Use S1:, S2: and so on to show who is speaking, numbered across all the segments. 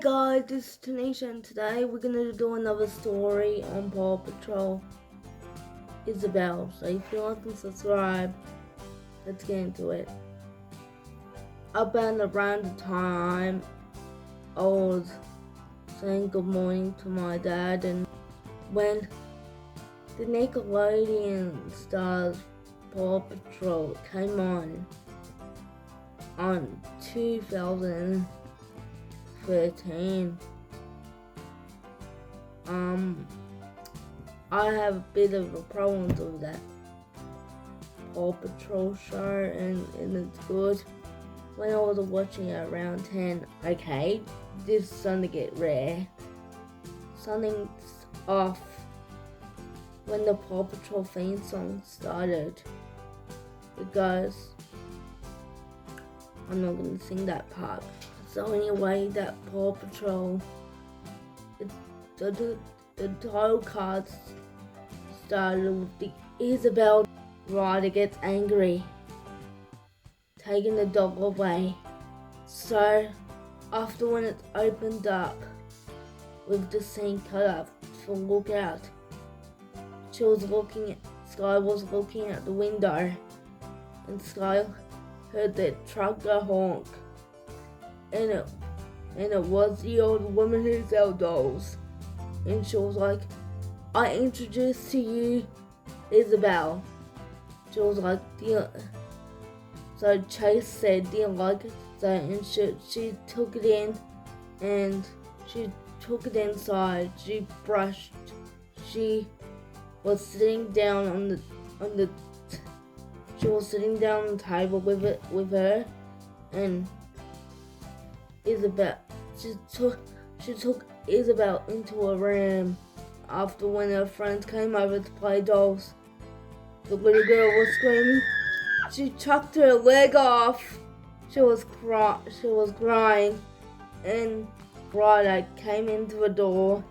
S1: guys, this is Taneasha and today we're gonna do another story on Paw Patrol Isabel. So if you like and subscribe, let's get into it. Up and around the time I was saying good morning to my dad, and when the Nickelodeon stars Paw Patrol came on 2013. I have a bit of a problem with that Paw Patrol show, and it's good. When I was watching it around 10, okay, this is starting to get rare. Something's off when the Paw Patrol theme song started. It goes, I'm not going to sing that part. So anyway, that Paw Patrol, the title cards started with the Isabel rider gets angry, taking the dog away. So after when it opened up with the scene cut up for lookout, Sky was looking at the window, and Sky heard the truck go honk. And it was the old woman who sells dolls. And she was like, I introduced to you Isabel. She was like, so Chase said, do you like it? So, and she took it in, and she took it inside. She was sitting down on the table with her, and Isabel, she took Isabel into a room after when her friends came over to play dolls. The little girl was screaming. She chucked her leg off. She was crying, and Ryder came into the door,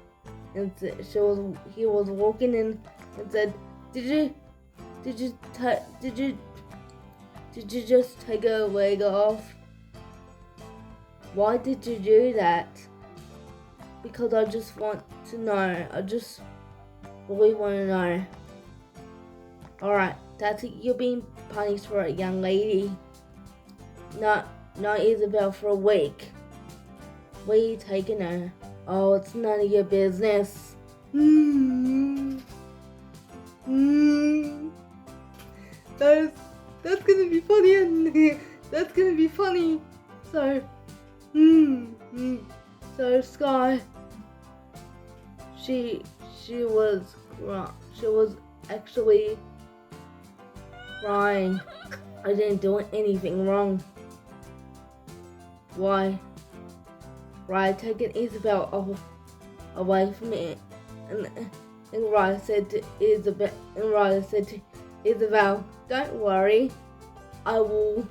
S1: and he was walking in and said, Did you just take her leg off? Why did you do that? Because I just want to know. I just really want to know. Alright, that's it. You're being punished for a young lady. Not Isabel for a week. Where are you taking her? Oh, it's none of your business. That's gonna be funny, and that's gonna be funny. So Sky, she was actually crying. I didn't do anything wrong. Why taking Isabel away from me? And Ryder said to Isabel, don't worry, I will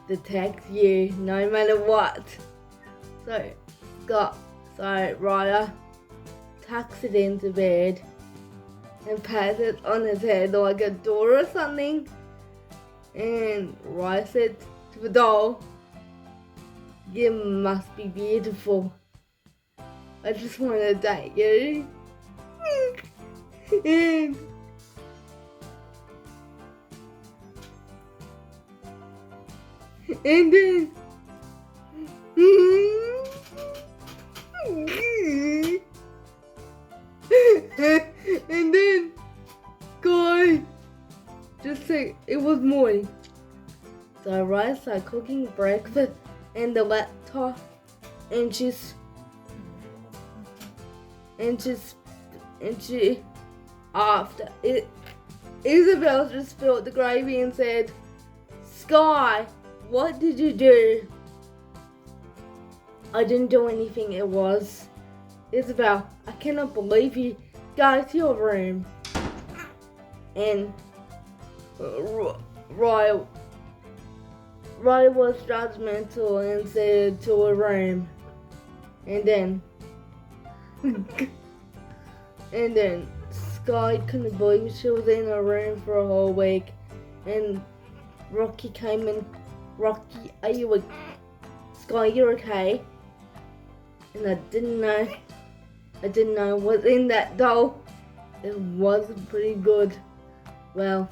S1: protect you no matter what. So Ryder tucks it into bed and pats it on his head like a door or something. And Ryder said to the doll, you must be beautiful. I just want to date you. And then and then Sky just said it was morning. So Ryder started cooking breakfast and the laptop, and she after it, Isabel just spilled the gravy and said, Sky, what did you do? I didn't do anything. It was Isabel. I cannot believe you. Go to your room. And Ryder was judgmental and said to her room. And then Sky couldn't believe she was in her room for a whole week. And Rocky came in. Rocky, are you Sky, you're okay? and I didn't know what's in that doll. It wasn't pretty good. Well,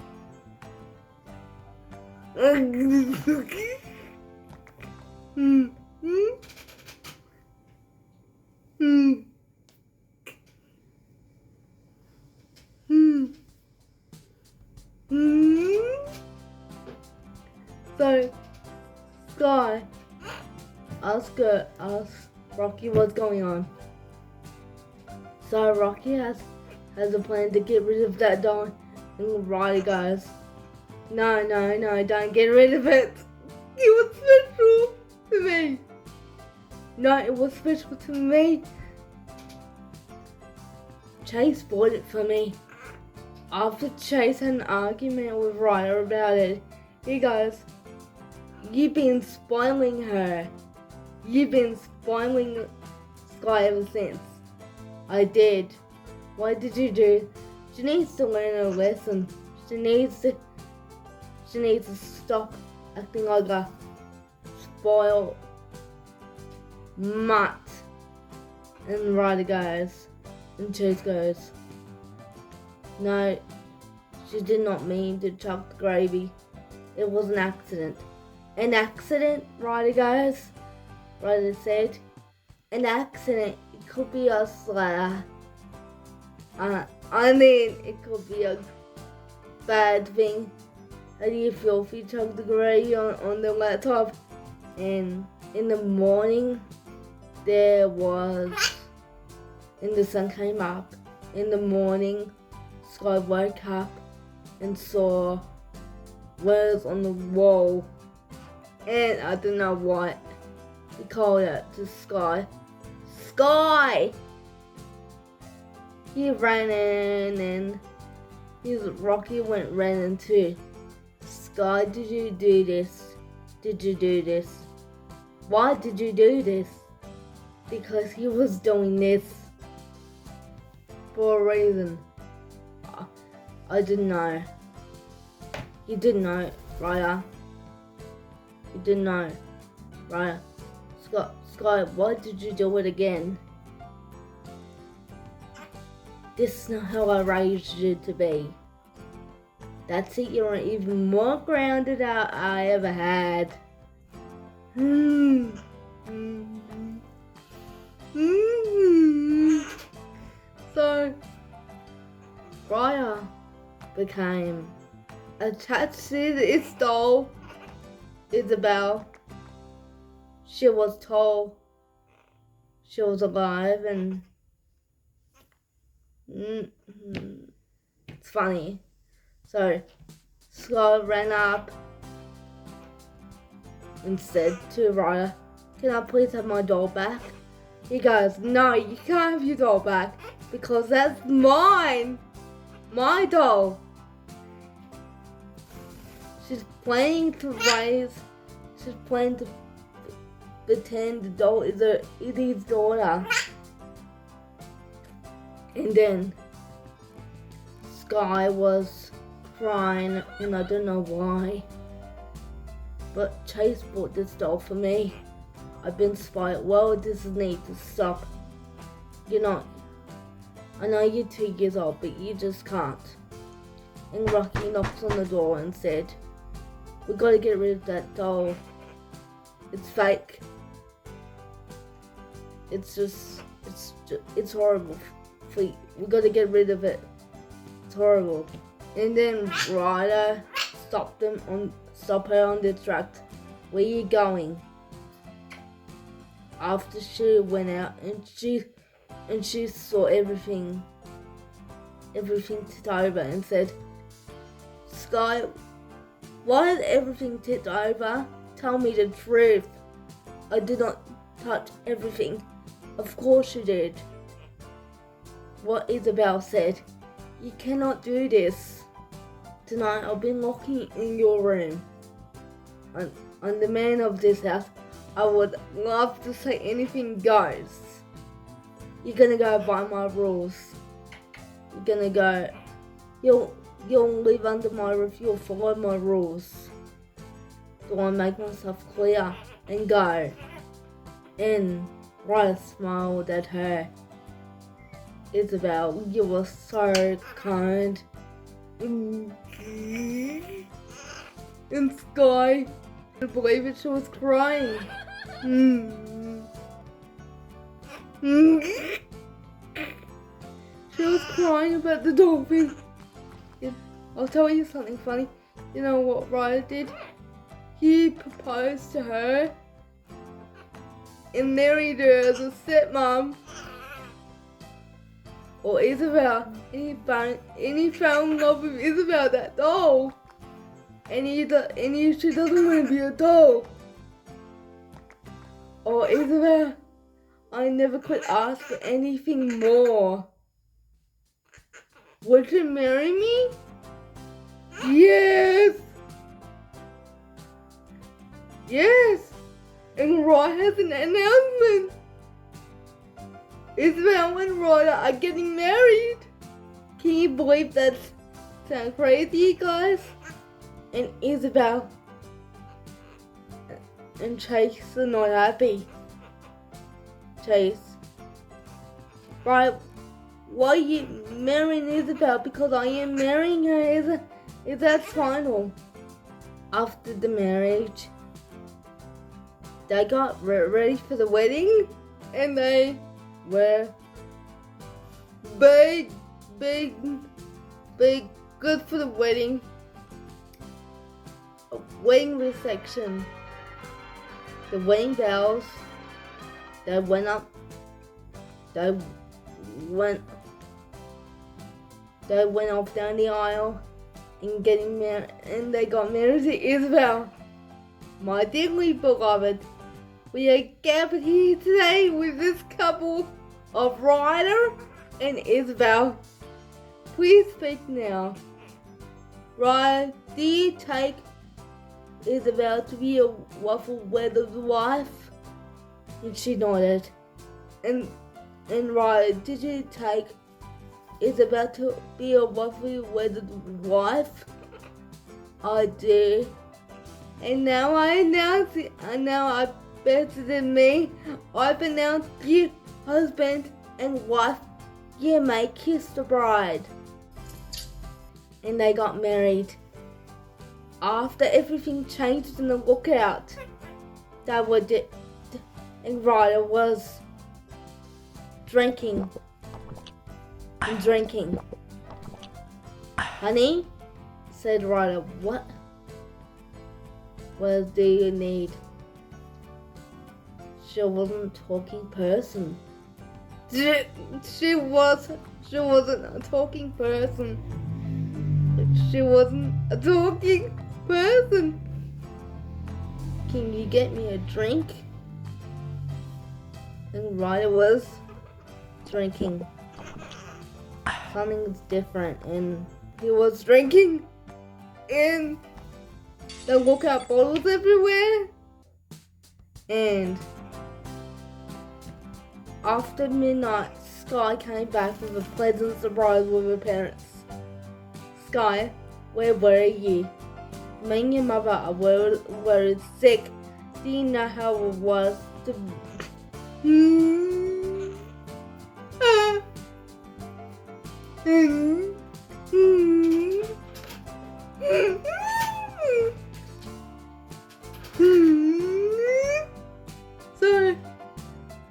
S1: So, Sky asked Rocky what's going on. So Rocky has a plan to get rid of that doll, and Riley goes, No, don't get rid of it. It was special to me. No, it was special to me. Chase bought it for me. After Chase had an argument with Ryder about it, he goes, You've been spoiling her. You've been spoiling Sky ever since. I did. What did you do? She needs to learn a lesson. She needs to stop acting like a spoiled mutt. And Ryder goes, and Chase goes, No, she did not mean to chuck the gravy. It was an accident. An accident, Ryder goes. Ryder said, An accident. It could be a slur. It could be a bad thing. How do you feel if you chuck the gravy on the laptop? And in the morning, and the sun came up. In the morning, Sky woke up and saw words on the wall. And I don't know what. He called out to Sky. Sky! He ran in and Rocky went running too. Sky, did you do this? Did you do this? Why did you do this? Because he was doing this for a reason. I didn't know. You didn't know, Raya. You didn't know, Raya. Sky, why did you do it again? This is not how I raised you to be. That's it, you're even more grounded than I ever had. So, Raya became attached to this doll, Isabel. She was told she was alive, and it's funny. So Sky ran up and said to Ryder, Can I please have my doll back? He goes, No, you can't have your doll back because that's mine. My doll. She's planning to pretend the doll is his daughter. And then Sky was crying, and I don't know why. But Chase bought this doll for me. I've been spoiled. Well, this needs to stop. I know you're 2 years old, but you just can't. And Rocky knocks on the door and said, We gotta get rid of that doll. It's fake. It's horrible. We gotta get rid of it. It's horrible. And then Ryder stop her on the track. Where you going? After she went out and she saw everything tipped over and said, Sky, why did everything tip over? Tell me the truth. I did not touch everything. Of course you did. What Isabel said, You cannot do this. Tonight I'll be locking in your room. I'm the man of this house. I would love to say anything goes. You're gonna go by my rules. You're gonna go. You'll live under my roof. You'll follow my rules. So I make myself clear and go. And Ryder smiled at her. Isabel, you were so kind. And Sky, I couldn't believe it, she was crying. She was crying about the dolphin. I'll tell you something funny. You know what Ryder did? He proposed to her and married her as a stepmom. Or Isabel, and he fell in love with Isabel, that doll. And she doesn't want to be a doll. Or Isabel, I never could ask for anything more. Would you marry me? Yes! Yes! And Ryder has an announcement. Isabel and Ryder are getting married. Can you believe that? Sound crazy, guys? And Isabel and Chase are not happy. Chase, right? Why are you marrying Isabel? Because I am marrying her. Is that final? After the marriage, they got ready for the wedding, and they were big, good for the wedding. A wedding reception. The wedding bells, they went up. They went off down the aisle and getting married, and they got married to Isabel. My dearly beloved, we are gathered here today with this couple of Ryder and Isabel. Please speak now. Ryder, do you take Isabel to be a lawful wedded wife? And she nodded. And Ryder, did you take Isabel to be a lawfully wedded wife? I do. And now I announce it. And now I better than me. I've announced you husband and wife. You may kiss the bride. And they got married. After everything changed in the lookout, and Ryder was drinking. Honey, said Ryder, what? What do you need? She wasn't a talking person. She wasn't a talking person. She wasn't a talking person. Can you get me a drink? And Ryder was drinking. Something's different, and he was drinking, and the lookout bottles everywhere. And after midnight, Sky came back with a pleasant surprise with her parents. Sky, where were you? Me and your mother are worried sick. Do you know how it was to... So,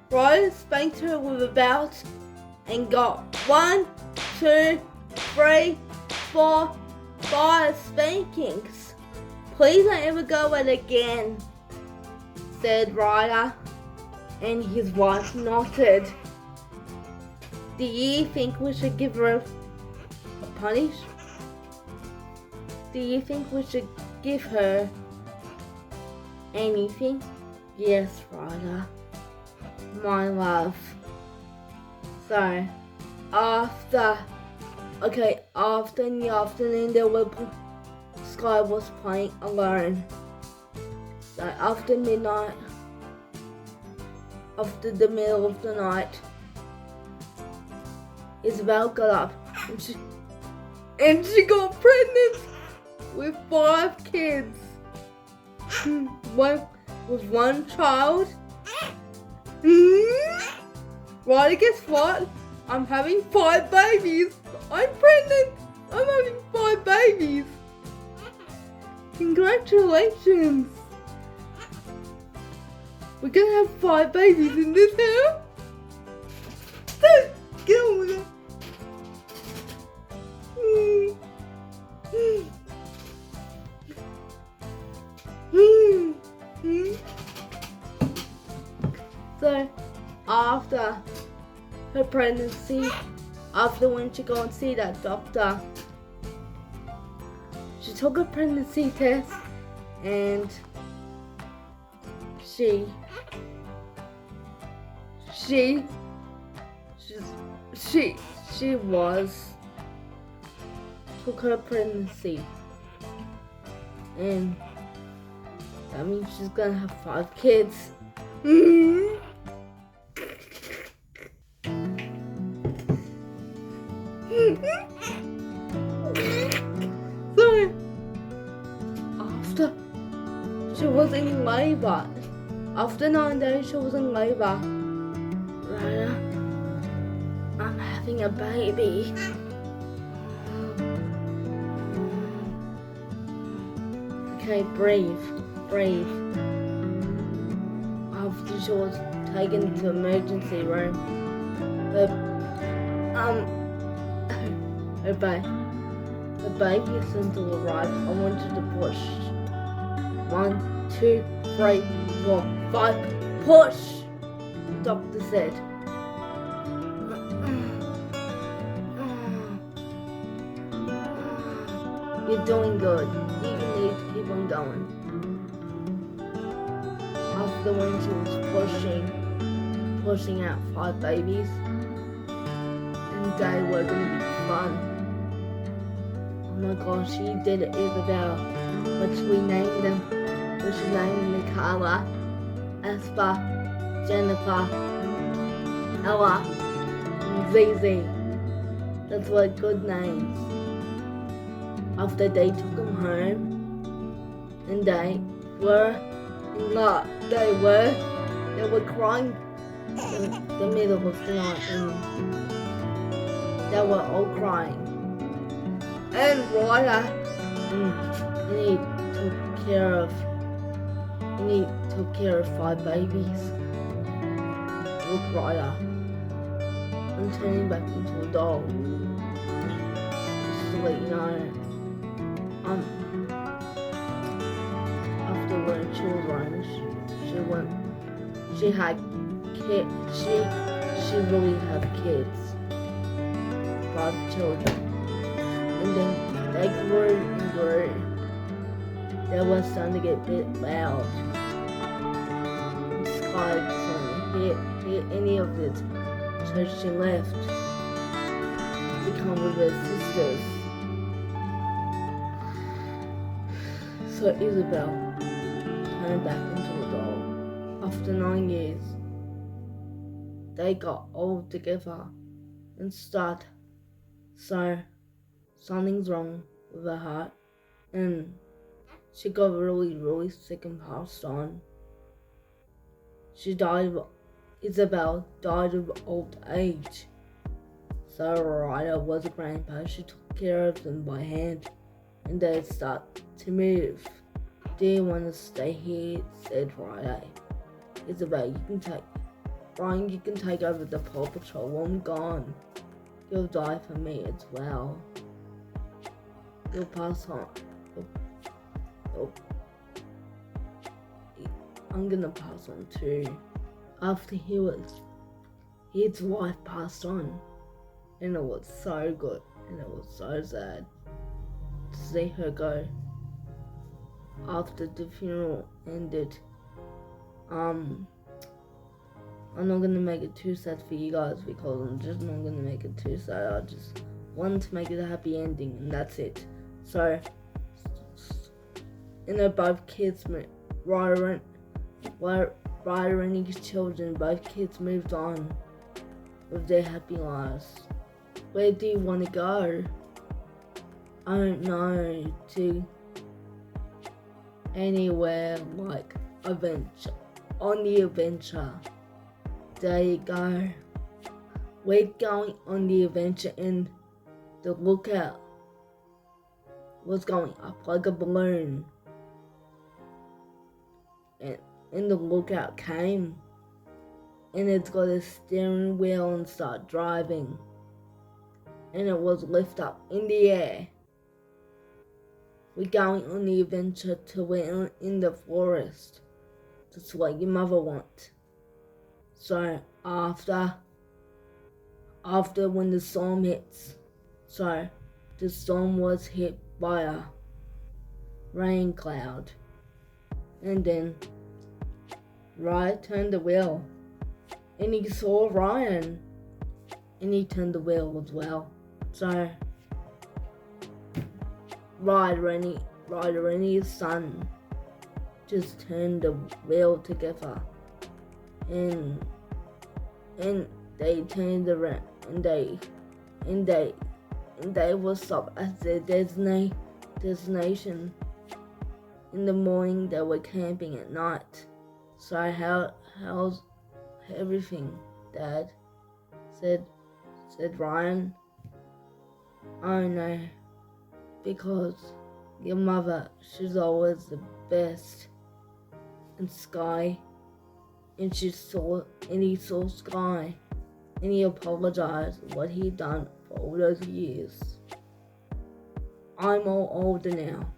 S1: Ryder spanked her with a belt and got 1, 2, 3, 4, 5 spankings. Please don't ever go at it again, said Ryder, and his wife nodded. Do you think we should give her a punish? Do you think we should give her anything? Yes, Ryder, my love. So, after in the afternoon, Sky was playing alone. So after midnight, after the middle of the night, Isabel got up and she got pregnant with 5 kids. With one child. Ryder, guess what? I'm having 5 babies. I'm pregnant. I'm having 5 babies. Congratulations. We're gonna have 5 babies in this house. Get on with it. So, after her pregnancy, after when she go and see that doctor, she took a pregnancy test and she took her pregnancy, and that means she's gonna have 5 kids. So after she was in labor, after 9 days she was in labor. Ryder, I'm having a baby. Okay, breathe. After she was taken to the emergency room, the baby isn't to arrive. I wanted to push. 1, 2, 3, 4, 5, push! The doctor said. You're doing good. You need to keep on going. After when she was pushing out 5 babies, and they were gonna be fun. Oh my gosh, she did it, Isabela. But we named them. We should name them Carla, Espa, Jennifer, Ella, and Zizi. That's what good names. After they took them home, and they were crying the middle of the night, and they were all crying. And Ryder, he took care of 5 babies. Look, Ryder, I'm turning back into a doll. Just to let you know. After when she was running, she had kids. She really had kids, 5 children, and then they grew and grew. They were starting to get a bit loud. Sky couldn't hear any of it, so she left to come with her sisters. So Isabel turned back into a doll. After 9 years, they got all together and started. So something's wrong with her heart, and she got really sick and passed on. Isabel died of old age. So Ryder was a grandpa. She took care of them by hand, and they started to move. Do you want to stay here? Said Ryder. Isabel, you can take over the Paw Patrol while I'm gone. You'll die for me as well. You'll pass on. I'm gonna pass on too. After his wife passed on, and it was so good, and it was so sad to see her go. After the funeral ended, I'm not gonna make it too sad for you guys, because I'm just not gonna make it too sad. I just wanted to make it a happy ending, and that's it. So, both kids, Ryder and his children, both kids moved on with their happy lives. Where do you want to go? I don't know, to anywhere like adventure. On the adventure. There you go. We're going on the adventure, and the lookout was going up like a balloon. And the lookout came, and it's got a steering wheel and start driving. And it was lift up in the air. We're going on the adventure to win in the forest. That's what your mother wants. So after when the storm hits, so the storm was hit by a rain cloud, and then Ryan turned the wheel, and he saw Ryan, and he turned the wheel as well. So Ryder and his son just turned the wheel together, and they turned around, and they will stop at their destination. In the morning, they were camping at night. So how's everything, Dad? Said Ryan. Oh no, because your mother, she's always the best. And Sky, and he saw Sky, and he apologized for what he'd done for all those years. I'm all older now.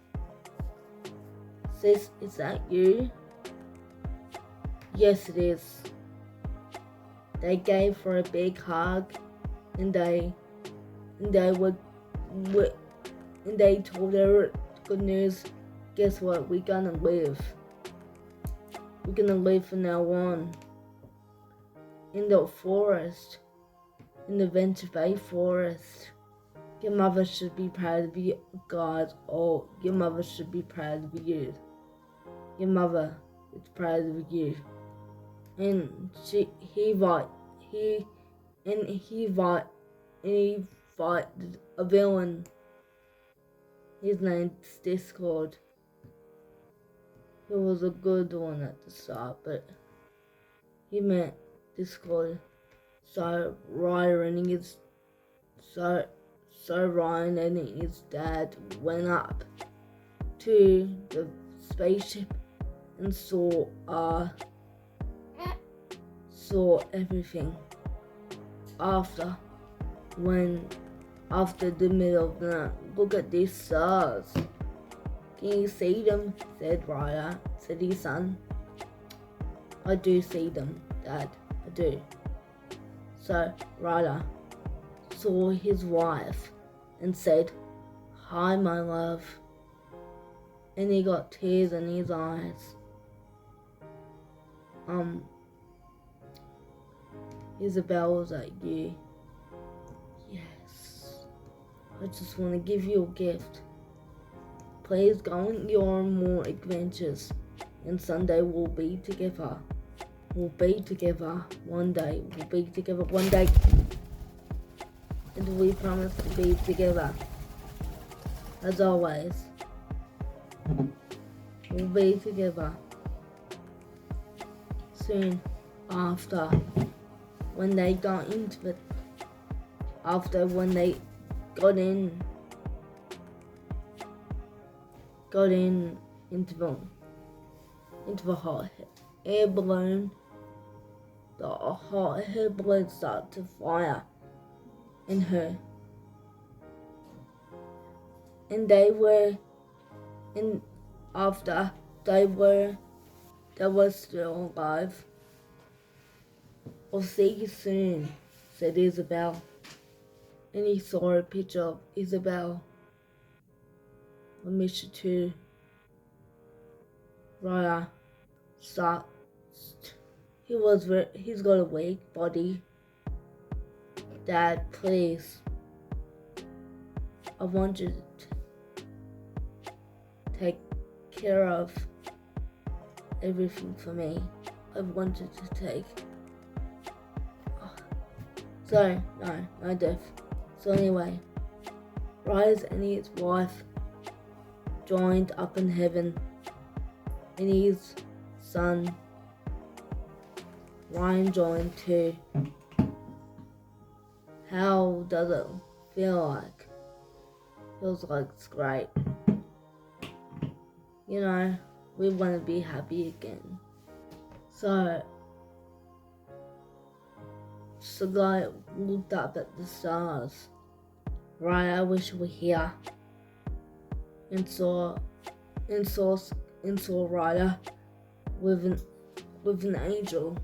S1: Sis, is that you? Yes, it is. They gave her a big hug, and they told her good news. Guess what? We're gonna live. We're gonna live from now on. In the forest, in the Venture Bay forest. Your mother should be proud of you, God. Oh, your mother should be proud of you. Your mother is proud of you. And he fought a villain. His name's Discord. He was a good one at the start, but he met Discord. So Ryan and his dad went up to the spaceship and saw everything. After the middle of the night, look at these stars. Can you see them? Said Ryder, said his son. I do see them, Dad, I do. So Ryder saw his wife and said, "Hi, my love." And he got tears in his eyes. Isabel, was that you? Yes. I just want to give you a gift. Please go on your more adventures, and someday we'll be together. We'll be together one day. We'll be together one day. And we promise to be together. As always. We'll be together. Soon after when they got into it. After when they got into the hot air balloon. The hot air balloon started to fire in her. And after they were still alive. I'll see you soon, said Isabel. And he saw a picture of Isabel. I miss you too. Raya he's got a weak body. Dad, please. I want you to take care of everything for me. I wanted to take. So, no death. So anyway, Rise and his wife joined up in heaven, and his son Ryan joined too. how does it feel like? Feels like it's great. You know, we want to be happy again. So the guy looked up at the stars. Right, I wish we were here. And saw Ryder with an angel,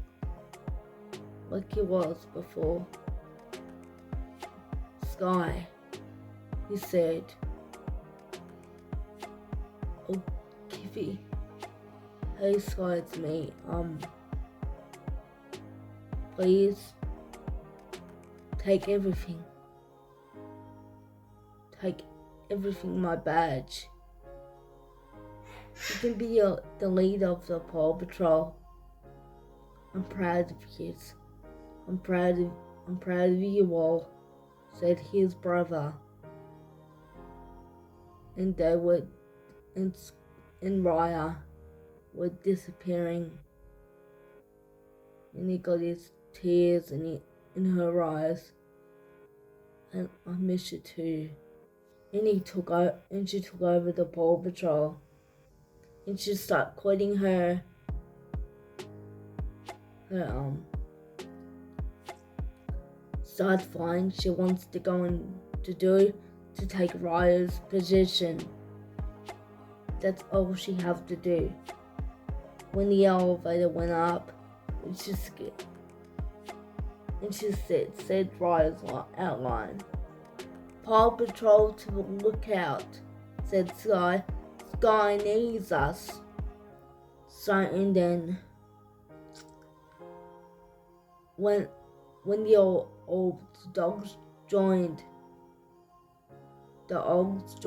S1: like he was before. Sky, he said. Oh, Kiffy. Hey Sky, it's me. Please take everything. Take everything, my badge. You can be the leader of the Paw Patrol. I'm proud of you. I'm proud of you all, said his brother. And they were, and Raya were disappearing. And he got his tears in her eyes. And I miss you too. And she took over the Paw Patrol. And she started quitting her started flying. She wants to go to take Raya's position. That's all she have to do. When the elevator went up, and she said Raya's outline. Paw Patrol to the lookout, said Sky. Sky needs us. So, and then when the old dogs joined, the old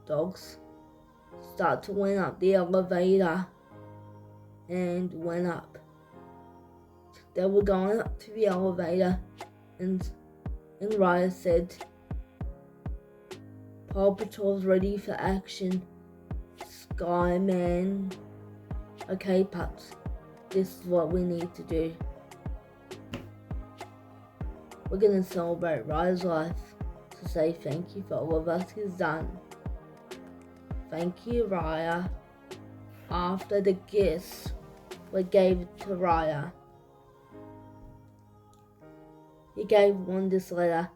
S1: dogs start to went up the elevator and went up. They were going up to the elevator, and Raya said, Paw Patrol's ready for action. Sky Man. Okay, pups, this is what we need to do. We're gonna celebrate Raya's life to say thank you for all of us he's done. Thank you, Raya. After the gifts we gave to Raya, he gave one this letter.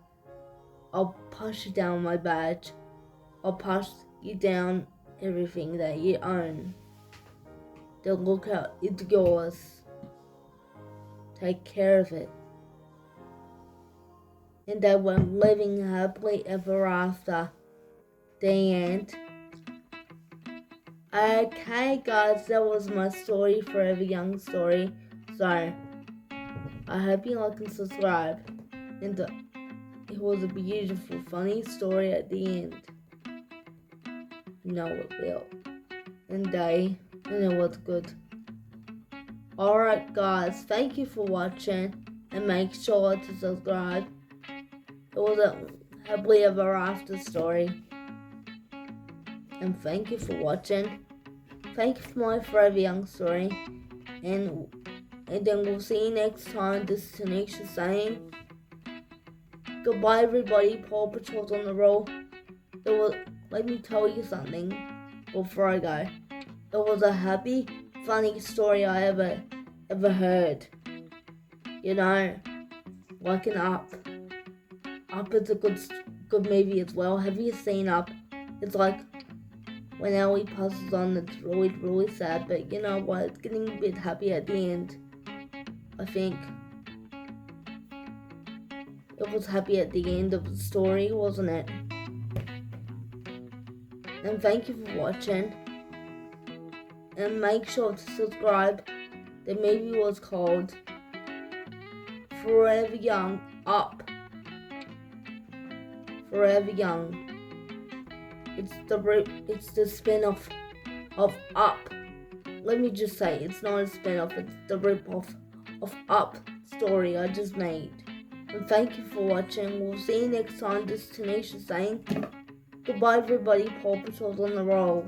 S1: I'll pass you down my badge. I'll pass you down everything that you own. The lookout is yours. Take care of it. And they were living happily ever after. The end. Okay guys, that was my story, Forever Young story. So, I hope you like and subscribe. And it was a beautiful, funny story at the end. No, it will. And it was good. Alright guys, thank you for watching. And make sure to subscribe. It was a happily ever after story. And thank you for watching. Thank you for my Forever Young story. And then we'll see you next time. This is Taneasha saying goodbye everybody. Paw Patrol's on the roll. Let me tell you something before I go. It was a happy, funny story I ever heard. You know, like an Up. Up is a good movie as well. Have you seen Up? It's like when Ellie passes on, it's really, really sad. But you know what? It's getting a bit happy at the end. I think it was happy at the end of the story, wasn't it? And thank you for watching. And make sure to subscribe. The movie was called Forever Young Up. Forever Young. It's the spin-off of Up. Let me just say, it's not a spin-off, it's the rip-off of Up story I just made. And thank you for watching. We'll see you next time. This is Taneasha saying goodbye everybody. Paw Patrol's on the roll.